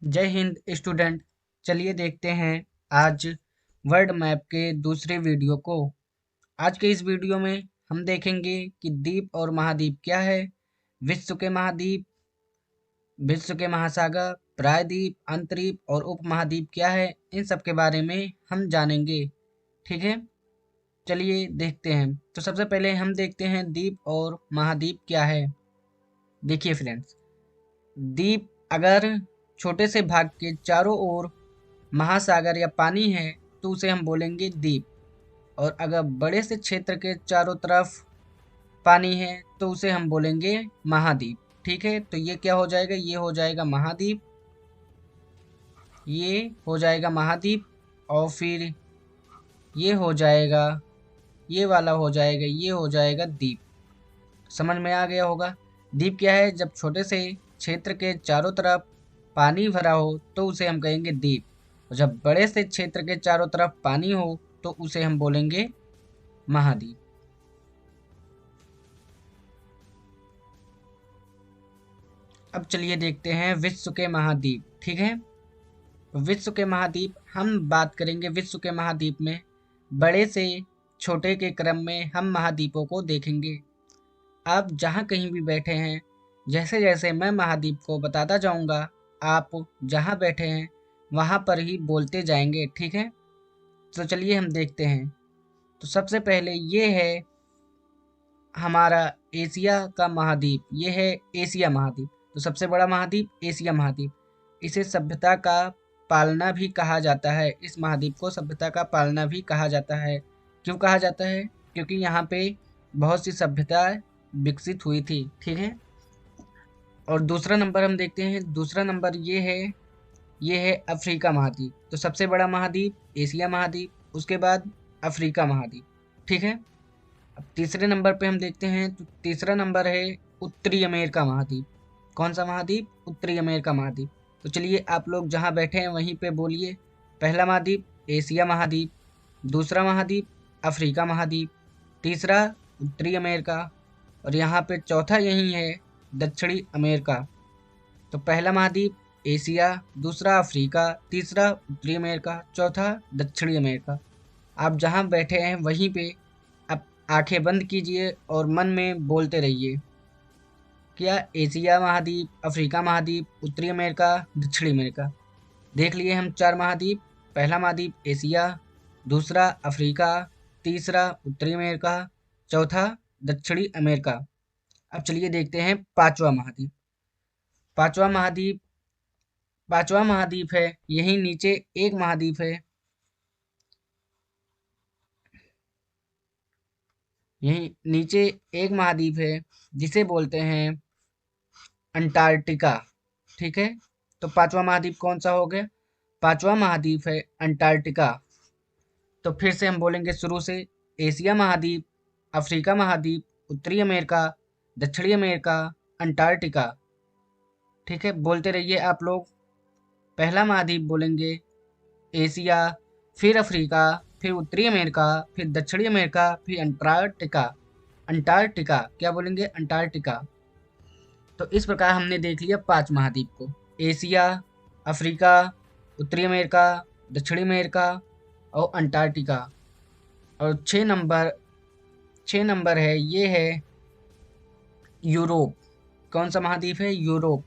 जय हिंद स्टूडेंट। चलिए देखते हैं आज वर्ल्ड मैप के दूसरे वीडियो को। आज के इस वीडियो में हम देखेंगे कि द्वीप और महाद्वीप क्या है, विश्व के महाद्वीप, विश्व के महासागर, प्रायद्वीप, अंतर्द्वीप और उपमहाद्वीप क्या है, इन सब के बारे में हम जानेंगे। ठीक है, चलिए देखते हैं। तो सबसे पहले हम देखते हैं द्वीप और महाद्वीप क्या है। देखिए फ्रेंड्स, द्वीप अगर छोटे से भाग के चारों ओर महासागर या पानी है तो उसे हम बोलेंगे द्वीप। और अगर बड़े से क्षेत्र के चारों तरफ पानी है तो उसे हम बोलेंगे महाद्वीप। ठीक है, तो ये क्या हो जाएगा, ये हो जाएगा महाद्वीप, ये हो जाएगा महाद्वीप, और फिर ये हो जाएगा, ये वाला हो जाएगा, ये हो जाएगा द्वीप। समझ में आ गया होगा। द्वीप क्या है, जब छोटे से क्षेत्र के चारों तरफ पानी भरा हो तो उसे हम कहेंगे द्वीप, और जब बड़े से क्षेत्र के चारों तरफ पानी हो तो उसे हम बोलेंगे महाद्वीप। अब चलिए देखते हैं विश्व के महाद्वीप। ठीक है, विश्व के महाद्वीप हम बात करेंगे। विश्व के महाद्वीप में बड़े से छोटे के क्रम में हम महाद्वीपों को देखेंगे। आप जहाँ कहीं भी बैठे हैं, जैसे जैसे मैं महाद्वीप को बताता जाऊंगा, आप जहाँ बैठे हैं वहाँ पर ही बोलते जाएंगे। ठीक है, तो चलिए हम देखते हैं। तो सबसे पहले ये है हमारा एशिया का महाद्वीप, ये है एशिया महाद्वीप। तो सबसे बड़ा महाद्वीप एशिया महाद्वीप। इसे सभ्यता का पालना भी कहा जाता है। इस महाद्वीप को सभ्यता का पालना भी कहा जाता है। क्यों कहा जाता है? क्योंकि यहाँ पे बहुत सी सभ्यताएं विकसित हुई थी। ठीक है, और दूसरा नंबर हम देखते हैं। दूसरा नंबर ये है अफ्रीका महाद्वीप। तो सबसे बड़ा महाद्वीप एशिया महाद्वीप, उसके बाद अफ्रीका महाद्वीप। ठीक है, अब तीसरे नंबर पे हम देखते हैं। तो तीसरा नंबर है उत्तरी अमेरिका महाद्वीप। कौन सा महाद्वीप? उत्तरी अमेरिका महाद्वीप। तो चलिए आप लोग जहाँ बैठे हैं वहीं पे बोलिए। पहला महाद्वीप एशिया महाद्वीप, दूसरा महाद्वीप अफ्रीका महाद्वीप, तीसरा उत्तरी अमेरिका, और यहाँ पे चौथा यही है दक्षिणी अमेरिका। तो पहला महाद्वीप एशिया, दूसरा अफ्रीका, तीसरा उत्तरी अमेरिका, चौथा दक्षिणी अमेरिका। आप जहाँ बैठे हैं वहीं पे आप आंखें बंद कीजिए और मन में बोलते रहिए। क्या? एशिया महाद्वीप, अफ्रीका महाद्वीप, उत्तरी अमेरिका, दक्षिणी अमेरिका। देख लिए हम चार महाद्वीप। पहला महाद्वीप एशिया, दूसरा अफ्रीका, तीसरा उत्तरी अमेरिका, चौथा दक्षिणी अमेरिका। अब चलिए देखते हैं पांचवा महाद्वीप। पांचवा महाद्वीप, पांचवा महाद्वीप है यही नीचे एक महाद्वीप है, यही नीचे एक महाद्वीप है जिसे बोलते हैं अंटार्कटिका। ठीक है, तो पांचवा महाद्वीप कौन सा हो गया? पांचवा महाद्वीप है अंटार्कटिका। तो फिर से हम बोलेंगे शुरू से। एशिया महाद्वीप, अफ्रीका महाद्वीप, उत्तरी अमेरिका, दक्षिणी अमेरिका, अंटार्कटिका। ठीक है, बोलते रहिए आप लोग। पहला महाद्वीप बोलेंगे एशिया, फिर अफ्रीका, फिर उत्तरी अमेरिका, फिर दक्षिणी अमेरिका, फिर अंटार्कटिका। अंटार्कटिका क्या बोलेंगे? अंटार्कटिका। तो इस प्रकार हमने देख लिया पांच महाद्वीप को। एशिया, अफ्रीका, उत्तरी अमेरिका, दक्षिणी अमेरिका और अंटार्कटिका। और छः नंबर है, ये है यूरोप। कौन सा महाद्वीप है? यूरोप।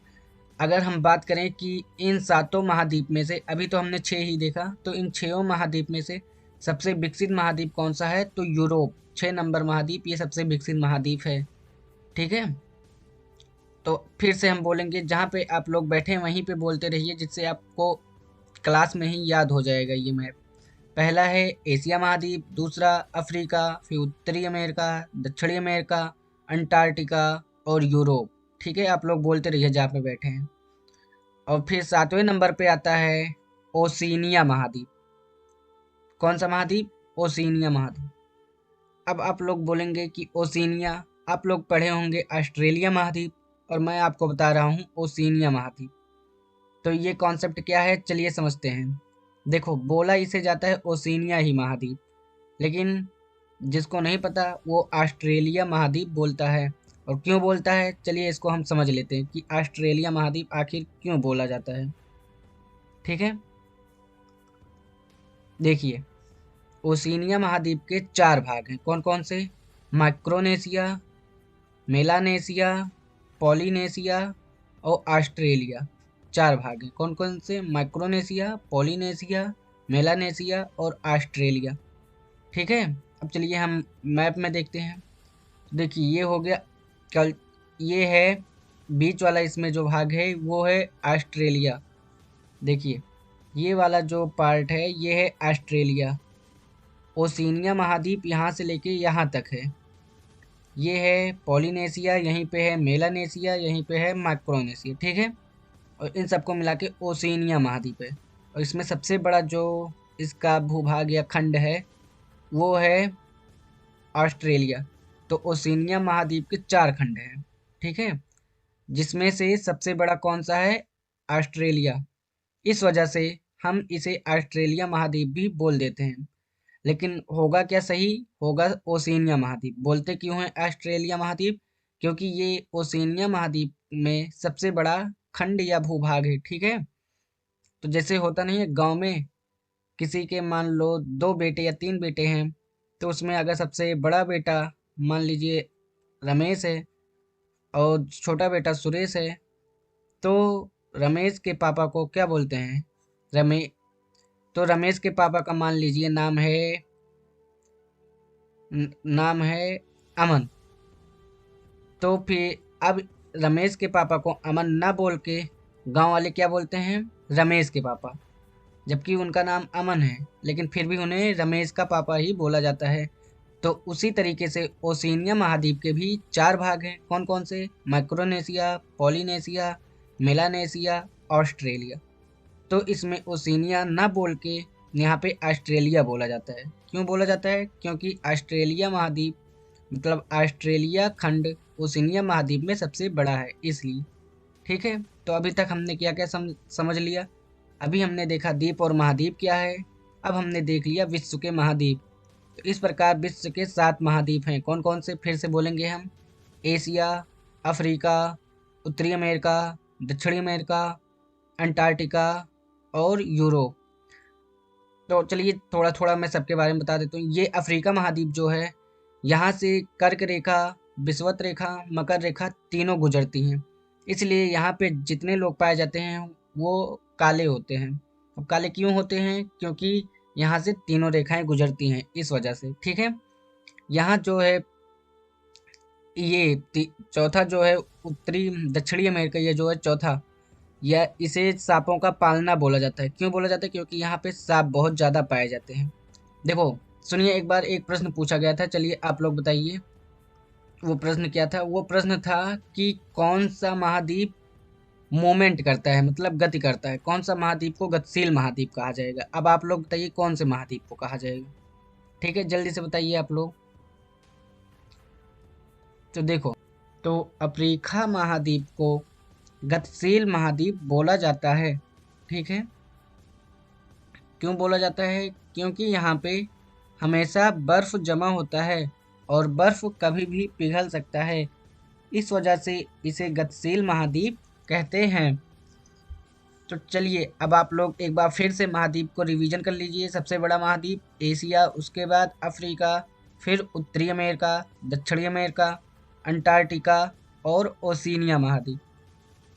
अगर हम बात करें कि इन सातों महाद्वीप में से, अभी तो हमने छः ही देखा, तो इन छयों महाद्वीप में से सबसे विकसित महाद्वीप कौन सा है? तो यूरोप 6 नंबर महाद्वीप, ये सबसे विकसित महाद्वीप है। ठीक है, तो फिर से हम बोलेंगे, जहाँ पे आप लोग बैठे हैं वहीं पे बोलते रहिए, जिससे आपको क्लास में ही याद हो जाएगा ये मैप। पहला है एशिया महाद्वीप, दूसरा अफ्रीका, फिर उत्तरी अमेरिका, दक्षिणी अमेरिका, अंटार्कटिका और यूरोप। ठीक है, आप लोग बोलते रहिए जहाँ पे बैठे हैं। और फिर सातवें नंबर पे आता है ओशिनिया महाद्वीप। कौन सा महाद्वीप? ओशिनिया महाद्वीप। अब आप लोग बोलेंगे कि ओशिनिया, आप लोग पढ़े होंगे ऑस्ट्रेलिया महाद्वीप, और मैं आपको बता रहा हूँ ओशिनिया महाद्वीप। तो ये कॉन्सेप्ट क्या है, चलिए समझते हैं। देखो, बोला इसे जाता है ओशिनिया ही महाद्वीप, लेकिन जिसको नहीं पता वो ऑस्ट्रेलिया महाद्वीप बोलता है। और क्यों बोलता है, चलिए इसको हम समझ लेते हैं कि ऑस्ट्रेलिया महाद्वीप आखिर क्यों बोला जाता है। ठीक है, देखिए ओशिनिया महाद्वीप के 4 भाग हैं, कौन कौन से? माइक्रोनेशिया, मेलानेशिया, पॉलिनेशिया और ऑस्ट्रेलिया। 4 भाग हैं, कौन कौन से? माइक्रोनेशिया, पॉलिनेशिया, मेलानेशिया और ऑस्ट्रेलिया। ठीक है, अब चलिए हम मैप में देखते हैं। देखिए ये हो गया कल, ये है बीच वाला, इसमें जो भाग है वो है ऑस्ट्रेलिया। देखिए ये वाला जो पार्ट है ये है ऑस्ट्रेलिया। ओशिनिया महाद्वीप यहाँ से लेके यहाँ तक है। ये है पॉलिनेशिया, यहीं पे है मेलानेशिया, यहीं पे है माइक्रोनेशिया। ठीक है, और इन सबको मिला के ओशिनिया महाद्वीप है। और इसमें सबसे बड़ा जो इसका भूभाग या खंड है वो है ऑस्ट्रेलिया। तो ओशिनिया महाद्वीप के 4 खंड हैं। ठीक है, जिसमें से सबसे बड़ा कौन सा है? ऑस्ट्रेलिया। इस वजह से हम इसे ऑस्ट्रेलिया महाद्वीप भी बोल देते हैं। लेकिन होगा क्या सही? होगा ओशिनिया महाद्वीप। बोलते क्यों है ऑस्ट्रेलिया महाद्वीप? क्योंकि ये ओशिनिया महाद्वीप में सबसे बड़ा खंड या भूभाग है। ठीक है, तो जैसे होता नहीं है गांव में, किसी के मान लो 2 बेटे या 3 बेटे हैं, तो उसमें अगर सबसे बड़ा बेटा मान लीजिए रमेश है और छोटा बेटा सुरेश है, तो रमेश के पापा को क्या बोलते हैं? रमे तो रमेश के पापा का मान लीजिए नाम है अमन। तो फिर अब रमेश के पापा को अमन ना बोल के गांव वाले क्या बोलते हैं? रमेश के पापा। जबकि उनका नाम अमन है, लेकिन फिर भी उन्हें रमेश का पापा ही बोला जाता है। तो उसी तरीके से ओशिनिया महाद्वीप के भी 4 भाग हैं, कौन कौन से? Micronesia, Polynesia, Melanesia, Australia. तो इसमें ओशिनिया ना बोल के यहाँ पे ऑस्ट्रेलिया बोला जाता है। क्यों बोला जाता है? क्योंकि ऑस्ट्रेलिया महाद्वीप मतलब ऑस्ट्रेलिया खंड ओशिनिया महाद्वीप में सबसे बड़ा है, इसलिए। ठीक है, तो अभी तक हमने क्या क्या समझ लिया? अभी हमने देखा द्वीप और महाद्वीप क्या है। अब हमने देख लिया विश्व के महाद्वीप। तो इस प्रकार विश्व के 7 महाद्वीप हैं, कौन कौन से? फिर से बोलेंगे हम। एशिया, अफ्रीका, उत्तरी अमेरिका, दक्षिणी अमेरिका, अंटार्कटिका और यूरोप। तो चलिए थोड़ा थोड़ा मैं सबके बारे में बता देता हूँ। ये अफ्रीका महाद्वीप जो है, यहाँ से कर्क रेखा, विषुवत रेखा, मकर रेखा तीनों गुजरती हैं। इसलिए यहाँ पे जितने लोग पाए जाते हैं वो काले होते हैं। अब काले क्यों होते हैं? क्योंकि यहाँ से तीनों रेखाएं गुजरती हैं, इस वजह से। ठीक है, यहाँ जो है ये चौथा जो है उत्तरी दक्षिणी अमेरिका, ये जो है चौथा, या इसे सांपों का पालना बोला जाता है। क्यों बोला जाता है? क्योंकि यहाँ पे सांप बहुत ज़्यादा पाए जाते हैं। देखो सुनिए, एक बार एक प्रश्न पूछा गया था, चलिए आप लोग बताइए वो प्रश्न क्या था। वो प्रश्न था कि कौन सा महाद्वीप मूवमेंट करता है, मतलब गति करता है। कौन सा महाद्वीप को गतिशील महाद्वीप कहा जाएगा? अब आप लोग बताइए कौन से महाद्वीप को कहा जाएगा। ठीक है, जल्दी से बताइए आप लोग। तो देखो, तो अफ्रीका महाद्वीप को गतिशील महाद्वीप बोला जाता है। ठीक है, क्यों बोला जाता है? क्योंकि यहाँ पे हमेशा बर्फ जमा होता है और बर्फ कभी भी पिघल सकता है। इस वजह से इसे गतिशील महाद्वीप कहते हैं। तो चलिए अब आप लोग एक बार फिर से महाद्वीप को रिवीजन कर लीजिए। सबसे बड़ा महाद्वीप एशिया, उसके बाद अफ्रीका, फिर उत्तरी अमेरिका, दक्षिणी अमेरिका, अंटार्कटिका और ओशिनिया महाद्वीप।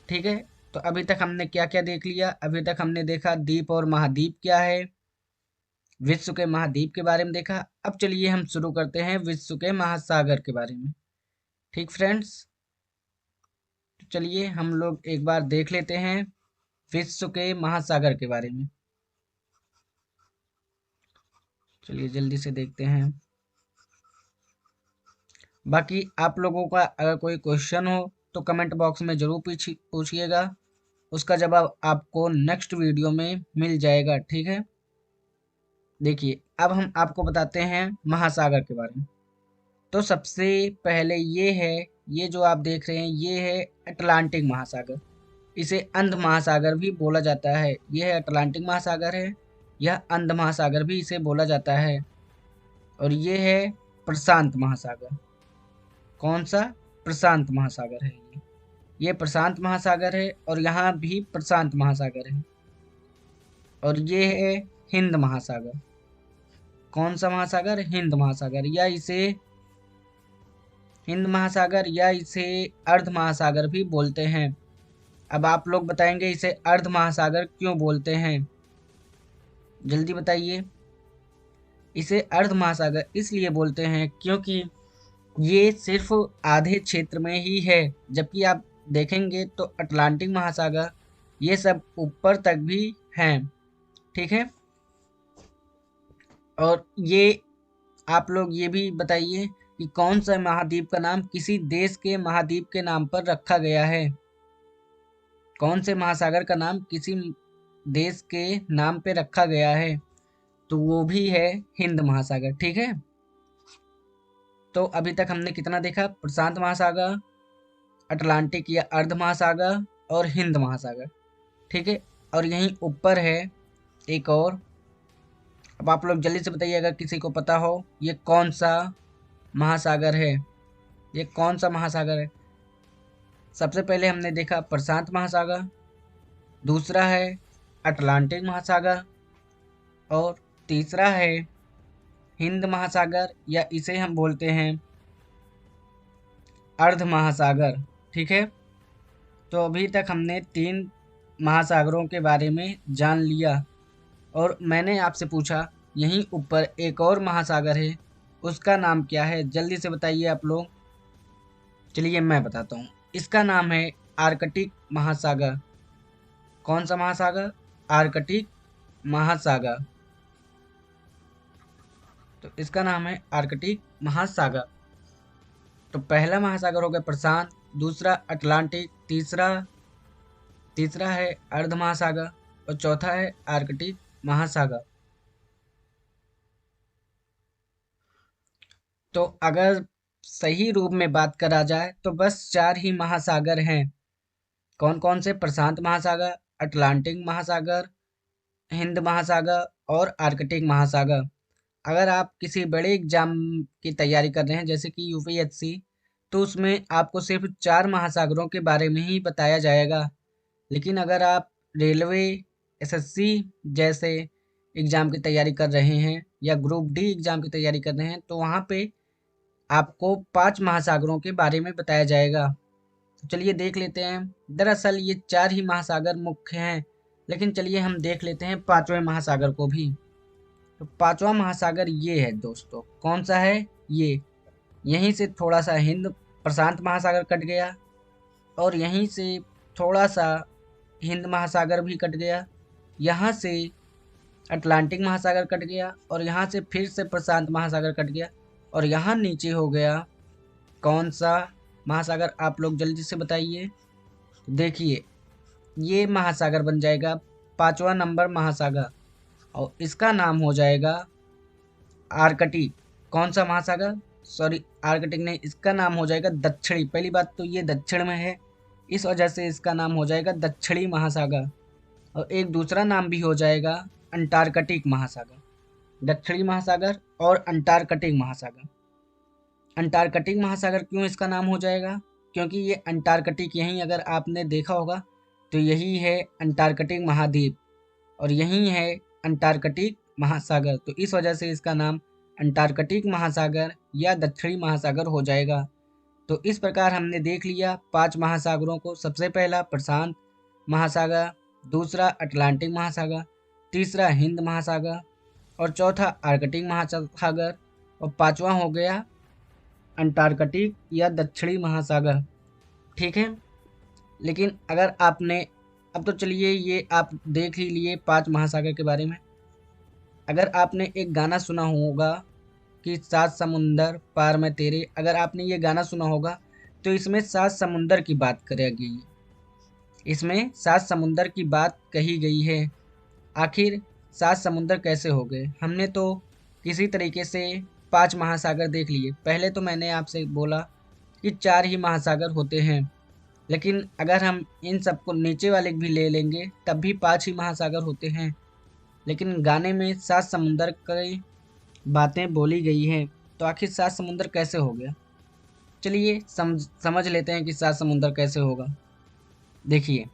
ठीक है, तो अभी तक हमने क्या क्या देख लिया? अभी तक हमने देखा द्वीप और महाद्वीप क्या है, विश्व के महाद्वीप के बारे में देखा। अब चलिए हम शुरू करते हैं विश्व के महासागर के बारे में। ठीक फ्रेंड्स, तो चलिए हम लोग एक बार देख लेते हैं विश्व के महासागर के बारे में। चलिए जल्दी से देखते हैं। बाकी आप लोगों का अगर कोई क्वेश्चन हो तो कमेंट बॉक्स में ज़रूर पूछिएगा, उसका जवाब आपको नेक्स्ट वीडियो में मिल जाएगा। ठीक है, देखिए अब हम आपको बताते हैं महासागर के बारे में। तो सबसे पहले ये है, ये जो आप देख रहे हैं ये है अटलांटिक महासागर। इसे अंध महासागर भी बोला जाता है। यह है अटलांटिक महासागर है, यह अंध महासागर भी इसे बोला जाता है। और ये है प्रशांत महासागर। कौन सा? प्रशांत महासागर है ये प्रशांत महासागर है, और यहाँ भी प्रशांत महासागर है। और ये है हिंद महासागर। कौन सा महासागर? हिंद महासागर, या इसे हिंद महासागर या इसे अर्ध महासागर भी बोलते हैं। अब आप लोग बताएंगे इसे अर्ध महासागर क्यों बोलते हैं, जल्दी बताइए। इसे अर्ध महासागर इसलिए बोलते हैं क्योंकि ये सिर्फ आधे क्षेत्र में ही है, जबकि आप देखेंगे तो अटलांटिक महासागर ये सब ऊपर तक भी हैं, ठीक है। और ये आप लोग ये भी बताइए कि कौन सा महाद्वीप का नाम किसी देश के महाद्वीप के नाम पर रखा गया है। कौन से महासागर का नाम किसी देश के नाम पे रखा गया है, तो वो भी है हिंद महासागर, ठीक है। तो अभी तक हमने कितना देखा? प्रशांत महासागर, अटलांटिक या अर्ध महासागर और हिंद महासागर, ठीक है। और यहीं ऊपर है एक और। अब आप लोग जल्दी से बताइए अगर किसी को पता हो ये कौन सा महासागर है, ये कौन सा महासागर है। सबसे पहले हमने देखा प्रशांत महासागर, दूसरा है अटलांटिक महासागर और तीसरा है हिंद महासागर, या इसे हम बोलते हैं अर्ध महासागर, ठीक है। तो अभी तक हमने 3 महासागरों के बारे में जान लिया। और मैंने आपसे पूछा यहीं ऊपर एक और महासागर है, उसका नाम क्या है, जल्दी से बताइए आप लोग। चलिए मैं बताता हूँ, इसका नाम है आर्कटिक महासागर। कौन सा महासागर? आर्कटिक महासागर। तो इसका नाम है आर्कटिक महासागर। तो पहला महासागर हो गया प्रशांत, दूसरा अटलांटिक, तीसरा है अर्ध महासागर और चौथा है आर्कटिक महासागर। तो अगर सही रूप में बात करा जाए तो बस 4 ही महासागर हैं। कौन कौन से? प्रशांत महासागर, अटलांटिक महासागर, हिंद महासागर और आर्कटिक महासागर। अगर आप किसी बड़े एग्जाम की तैयारी कर रहे हैं जैसे कि यूपीएससी, तो उसमें आपको सिर्फ 4 महासागरों के बारे में ही बताया जाएगा। लेकिन अगर आप रेलवे, एसएससी जैसे एग्ज़ाम की तैयारी कर रहे हैं या ग्रुप डी एग्ज़ाम की तैयारी कर रहे हैं, तो वहाँ पे आपको 5 महासागरों के बारे में बताया जाएगा। तो चलिए देख लेते हैं। दरअसल ये 4 ही महासागर मुख्य हैं, लेकिन चलिए हम देख लेते हैं 5वें महासागर को भी। तो 5वां महासागर ये है दोस्तों। कौन सा है? ये यहीं से थोड़ा सा हिंद प्रशांत महासागर कट गया और यहीं से थोड़ा सा हिंद महासागर भी कट गया, यहाँ से अटलांटिक महासागर कट गया और यहाँ से फिर से प्रशांत महासागर कट गया और यहाँ नीचे हो गया कौन सा महासागर, आप लोग जल्दी से बताइए। देखिए ये महासागर बन जाएगा 5वां नंबर महासागर और इसका नाम हो जाएगा आर्कटिक। कौन सा महासागर? सॉरी आर्कटिक नहीं, इसका नाम हो जाएगा दक्षिणी। पहली बात तो ये दक्षिण में है, इस वजह से इसका नाम हो जाएगा दक्षिणी महासागर। और एक दूसरा नाम भी हो जाएगा अंटार्कटिक महासागर। दक्षिणी महासागर और अंटार्कटिक महासागर। अंटार्कटिक महासागर क्यों इसका नाम हो जाएगा? क्योंकि ये अंटार्कटिक, यहीं अगर आपने देखा होगा तो यही है अंटार्कटिक महाद्वीप और यही है अंटार्कटिक महासागर, तो इस वजह से इसका नाम अंटार्कटिक महासागर या दक्षिणी महासागर हो जाएगा। तो इस प्रकार हमने देख लिया 5 महासागरों को। सबसे पहला प्रशांत महासागर, दूसरा अटलांटिक महासागर, तीसरा हिंद महासागर और चौथा आर्कटिक महासागर और 5वां हो गया अंटार्कटिक या दक्षिणी महासागर, ठीक है। लेकिन अगर आपने, अब तो चलिए ये आप देख ही लिए 5 महासागर के बारे में। अगर आपने एक गाना सुना होगा कि 7 समुंदर पार में तेरे, अगर आपने ये गाना सुना होगा तो इसमें 7 समुंदर की बात करी गई है। इसमें 7 समुंदर की बात कही गई है। आखिर 7 समुंदर कैसे हो गए? हमने तो किसी तरीके से 5 महासागर देख लिए। पहले तो मैंने आपसे बोला कि 4 ही महासागर होते हैं, लेकिन अगर हम इन सबको नीचे वाले भी ले लेंगे तब भी 5 ही महासागर होते हैं। लेकिन गाने में 7 समुंदर की बातें बोली गई हैं, तो आखिर 7 समुंदर कैसे हो गया? चलिए समझ लेते हैं कि 7 समुंदर कैसे होगा। देखिए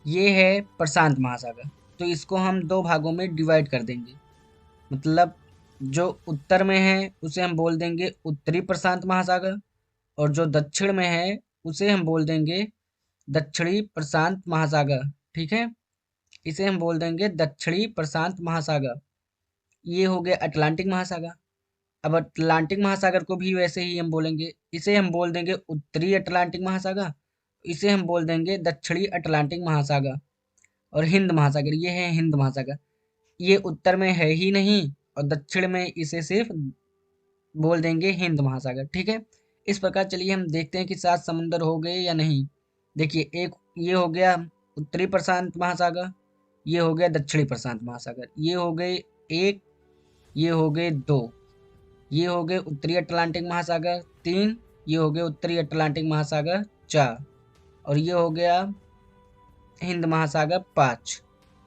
ये है प्रशांत महासागर, तो इसको हम दो भागों में डिवाइड कर देंगे। मतलब जो उत्तर में है उसे हम बोल देंगे उत्तरी प्रशांत महासागर, और जो दक्षिण में है उसे हम बोल देंगे दक्षिणी प्रशांत महासागर। ठीक है, इसे हम बोल देंगे दक्षिणी प्रशांत महासागर। ये हो गया अटलांटिक महासागर। अब अटलांटिक महासागर को भी वैसे ही हम बोलेंगे, इसे हम बोल देंगे उत्तरी अटलांटिक महासागर, इसे हम बोल देंगे दक्षिणी अटलांटिक महासागर। और हिंद महासागर, ये है हिंद महासागर, ये उत्तर में है ही नहीं, और दक्षिण में इसे सिर्फ बोल देंगे हिंद महासागर। ठीक है, इस प्रकार चलिए हम देखते हैं कि 7 समुंदर हो गए या नहीं। देखिए, एक ये हो गया उत्तरी प्रशांत महासागर, ये हो गया दक्षिणी प्रशांत महासागर, ये हो गए एक, ये हो गए दो, ये हो गए उत्तरी अटलांटिक महासागर 3, ये हो गए उत्तरी अटलांटिक महासागर 4, और ये हो गया हिंद महासागर 5।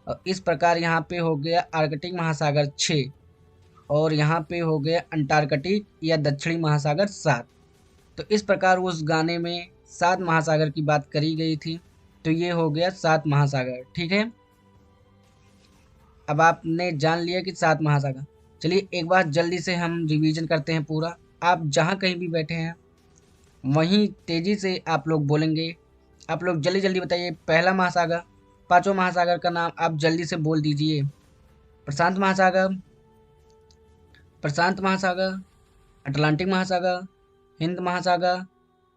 और इस प्रकार यहाँ पे हो गया आर्कटिक महासागर 6, और यहाँ पे हो गया अंटार्कटिक या दक्षिणी महासागर 7। तो इस प्रकार उस गाने में 7 महासागर की बात करी गई थी। तो ये हो गया 7 महासागर। ठीक है, अब आपने जान लिया कि 7 महासागर। चलिए एक बार जल्दी से हम रिवीजन करते हैं पूरा। आप जहाँ कहीं भी बैठे हैं वहीं तेजी से आप लोग बोलेंगे। आप लोग जल्दी जल्दी बताइए, पहला महासागर, पांचों महासागर का नाम आप जल्दी से बोल दीजिए। प्रशांत महासागर, प्रशांत महासागर, अटलांटिक महासागर, हिंद महासागर,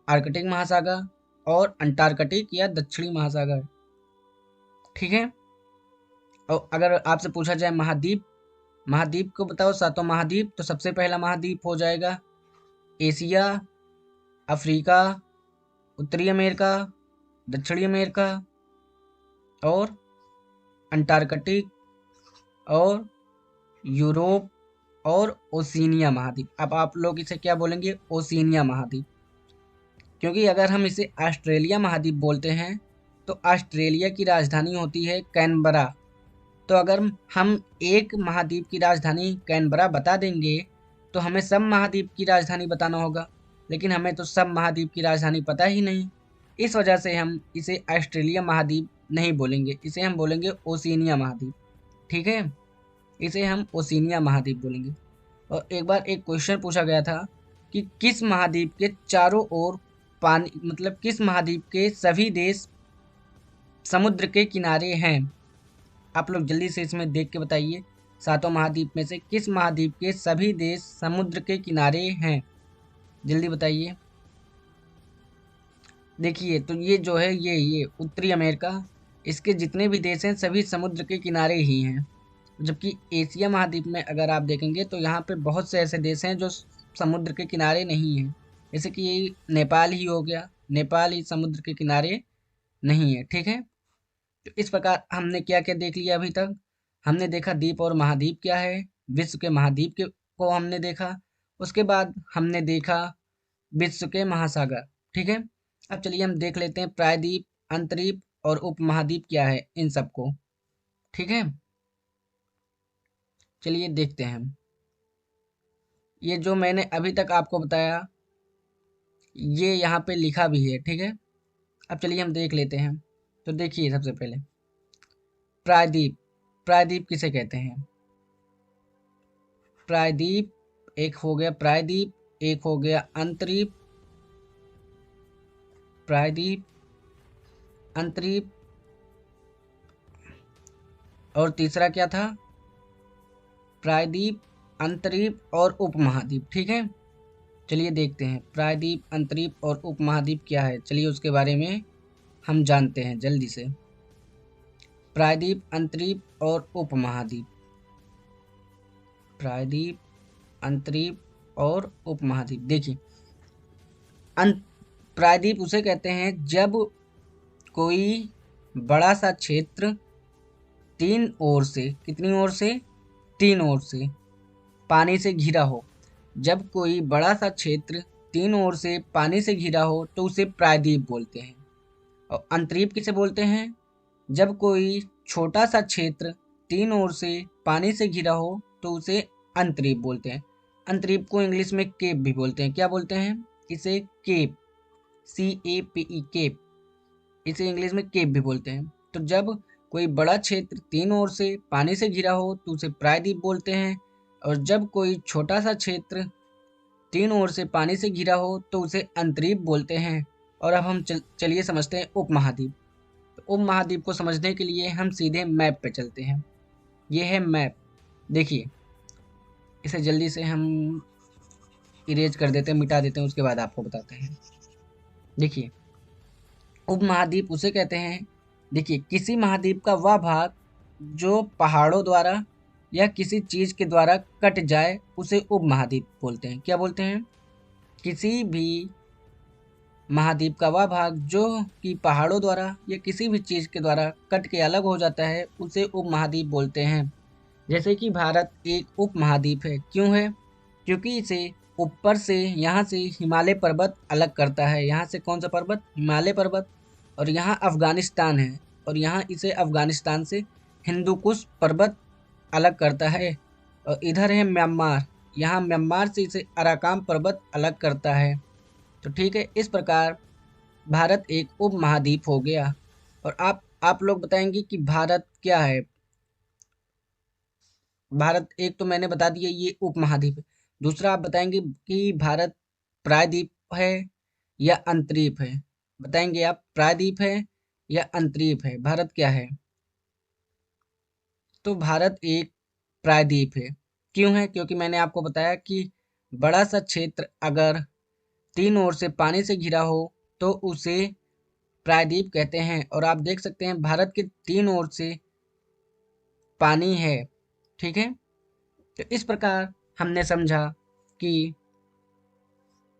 आर्कटिक महासागर और अंटार्कटिक या दक्षिणी महासागर। ठीक है, और अगर आपसे पूछा जाए महाद्वीप, महाद्वीप को बताओ 7 महाद्वीप, तो सबसे पहला महाद्वीप हो जाएगा एशिया, अफ्रीका, उत्तरी अमेरिका, दक्षिणी अमेरिका और अंटार्कटिक और यूरोप और ओशिनिया महाद्वीप। अब आप लोग इसे क्या बोलेंगे? ओशिनिया महाद्वीप। क्योंकि अगर हम इसे ऑस्ट्रेलिया महाद्वीप बोलते हैं तो ऑस्ट्रेलिया की राजधानी होती है कैनबरा। तो अगर हम एक महाद्वीप की राजधानी कैनबरा बता देंगे तो हमें सब महाद्वीप की राजधानी बताना होगा, लेकिन हमें तो सब महाद्वीप की राजधानी पता ही नहीं। इस वजह से हम इसे ऑस्ट्रेलिया महाद्वीप नहीं बोलेंगे, इसे हम बोलेंगे ओशिनिया महाद्वीप। ठीक है, इसे हम ओशिनिया महाद्वीप बोलेंगे। और एक बार एक क्वेश्चन पूछा गया था कि किस महाद्वीप के चारों ओर पानी, मतलब किस महाद्वीप के सभी देश समुद्र के किनारे हैं। आप लोग जल्दी से इसमें देख के बताइए, 7 महाद्वीप में से किस महाद्वीप के सभी देश समुद्र के किनारे हैं। जल्दी बताइए। देखिए, तो ये जो है ये उत्तरी अमेरिका, इसके जितने भी देश हैं सभी समुद्र के किनारे ही हैं। जबकि एशिया महाद्वीप में अगर आप देखेंगे तो यहाँ पे बहुत से ऐसे देश हैं जो समुद्र के किनारे नहीं हैं। जैसे कि ये नेपाल ही हो गया, नेपाल ही समुद्र के किनारे नहीं है। ठीक है, तो इस प्रकार हमने क्या क्या देख लिया अभी तक। हमने देखा द्वीप और महाद्वीप क्या है, विश्व के महाद्वीप के को हमने देखा, उसके बाद हमने देखा विश्व के महासागर। ठीक है, अब चलिए हम देख लेते हैं प्रायद्वीप, अंतर्द्वीप और उपमहाद्वीप क्या है इन सबको। ठीक है, चलिए देखते हैं। ये जो मैंने अभी तक आपको बताया ये यहाँ पे लिखा भी है। ठीक है, अब चलिए हम देख लेते हैं। तो देखिए, सबसे पहले प्रायद्वीप, प्रायद्वीप किसे कहते हैं? प्रायद्वीप, एक हो गया प्रायद्वीप, एक हो गया अंतर्द्वीप, प्रायद्वीप, अंतर्द्वीप, और तीसरा क्या था? प्रायद्वीप, अंतर्द्वीप और उपमहाद्वीप। ठीक है, चलिए देखते हैं प्रायद्वीप, अंतर्द्वीप और उपमहाद्वीप क्या है। चलिए उसके बारे में हम जानते हैं जल्दी से। प्रायद्वीप, अंतर्द्वीप और उपमहाद्वीप, प्रायद्वीप, अंतर्द्वीप और उपमहाद्वीप। देखिए, प्रायद्वीप उसे कहते हैं जब कोई बड़ा सा क्षेत्र 3 ओर से, कितनी ओर से? 3 ओर से पानी से घिरा हो। जब कोई बड़ा सा क्षेत्र 3 ओर से पानी से घिरा हो तो उसे प्रायद्वीप बोलते हैं। और अंतर्द्वीप किसे बोलते हैं? जब कोई छोटा सा क्षेत्र 3 ओर से पानी से घिरा हो तो उसे अंतर्द्वीप बोलते हैं। अंतर्द्वीप को इंग्लिश में केप भी बोलते हैं। क्या बोलते हैं इसे? Cape, CAPE, cape. इसे इंग्लिश में केप भी बोलते हैं। तो जब कोई बड़ा क्षेत्र तीन ओर से पानी से घिरा हो तो उसे प्रायद्वीप बोलते हैं, और जब कोई छोटा सा क्षेत्र तीन ओर से पानी से घिरा हो तो उसे अंतरीप बोलते हैं। और अब हम चलिए समझते हैं उपमहाद्वीप। तो उपमहाद्वीप को समझने के लिए हम सीधे मैप पे चलते हैं। ये है मैप, देखिए इसे जल्दी से हम इरेज कर देते हैं, मिटा देते हैं, उसके बाद आपको बताते हैं। देखिए उपमहाद्वीप उसे कहते हैं, देखिए किसी महाद्वीप का वह भाग जो पहाड़ों द्वारा या किसी चीज के द्वारा कट जाए उसे उपमहाद्वीप बोलते हैं। क्या बोलते हैं? किसी भी महाद्वीप का वह भाग जो कि पहाड़ों द्वारा या किसी भी चीज के द्वारा कट के अलग हो जाता है उसे उपमहाद्वीप बोलते हैं। जैसे कि भारत एक उपमहाद्वीप है। क्यों है? क्योंकि इसे ऊपर से यहाँ से हिमालय पर्वत अलग करता है। यहाँ से कौन सा पर्वत? हिमालय पर्वत। और यहाँ अफगानिस्तान है, और यहाँ इसे अफगानिस्तान से हिंदुकुश पर्वत अलग करता है। और इधर है म्यांमार, यहाँ म्यांमार से इसे अराकान पर्वत अलग करता है। तो ठीक है, इस प्रकार भारत एक उपमहाद्वीप हो गया। और आप लोग बताएंगे कि भारत क्या है। भारत एक तो मैंने बता दिया ये उपमहाद्वीप है। दूसरा आप बताएंगे कि भारत प्रायद्वीप है या अंतरीप है। बताएंगे आप, प्रायद्वीप है या अंतरीप है, भारत क्या है? तो भारत एक प्रायद्वीप है। क्यों है? क्योंकि मैंने आपको बताया कि बड़ा सा क्षेत्र अगर तीन ओर से पानी से घिरा हो तो उसे प्रायद्वीप कहते हैं। और आप देख सकते हैं भारत के तीन ओर से पानी है। ठीक है, तो इस प्रकार हमने समझा कि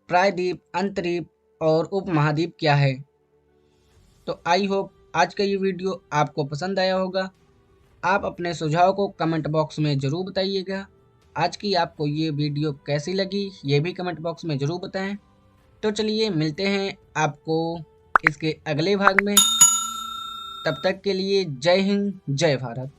प्रायद्वीप, अंतरीप और उपमहाद्वीप क्या है। तो आई होप आज का ये वीडियो आपको पसंद आया होगा। आप अपने सुझाव को कमेंट बॉक्स में ज़रूर बताइएगा। आज की आपको ये वीडियो कैसी लगी ये भी कमेंट बॉक्स में ज़रूर बताएं। तो चलिए मिलते हैं आपको इसके अगले भाग में। तब तक के लिए जय हिंद, जय भारत।